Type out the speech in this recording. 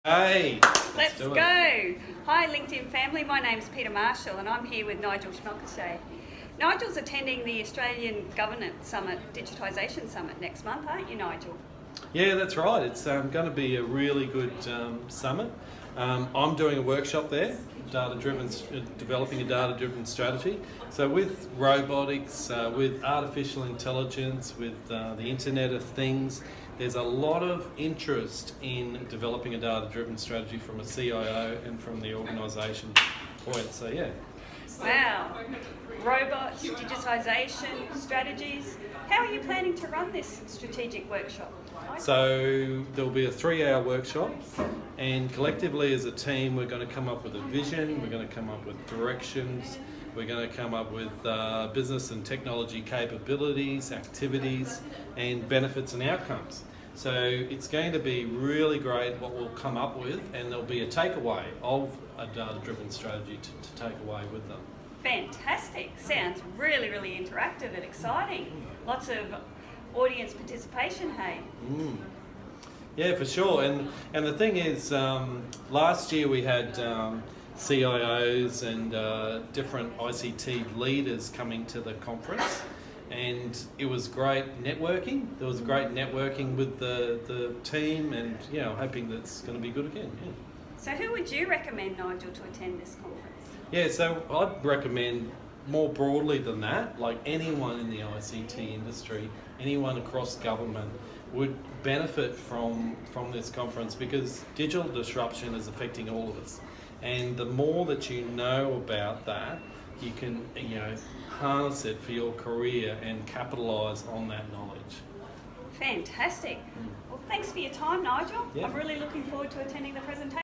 Hey, Let's do go. it. Hi LinkedIn family, my name's Peter Marshall and I'm here with Nigel Schmelkershay. Nigel's attending the Australian Governance Summit, Digitisation Summit next month, aren't you, Nigel? Yeah, that's right. It's going to be a really good summit. I'm doing a workshop there, developing a data-driven strategy. So with robotics, with artificial intelligence, with the Internet of Things, there's a lot of interest in developing a data-driven strategy from a CIO and from the organisation point. So yeah. Wow. Robots, digitisation, strategies. How are you planning to run this strategic workshop? So there'll be a 3-hour workshop, and collectively as a team we're going to come up with a vision, we're going to come up with directions, we're going to come up with business and technology capabilities, activities and benefits and outcomes. So it's going to be really great what we'll come up with, and there'll be a takeaway of a data-driven strategy to take away with them. Fantastic. Sounds really, really interactive and exciting. Lots of audience participation, hey? Yeah, for sure. And the thing is, last year we had CIOs and different ICT leaders coming to the conference, and it was great networking. There was great networking with the team, and hoping that's going to be good again. Yeah. So who would you recommend, Nigel, to attend this conference? Yeah, so I'd recommend more broadly than that, like anyone in the ICT industry, anyone across government would benefit from this conference, because digital disruption is affecting all of us. And the more that you know about that, you can harness it for your career and capitalise on that knowledge. Fantastic. Well, thanks for your time, Nigel. Yeah. I'm really looking forward to attending the presentation.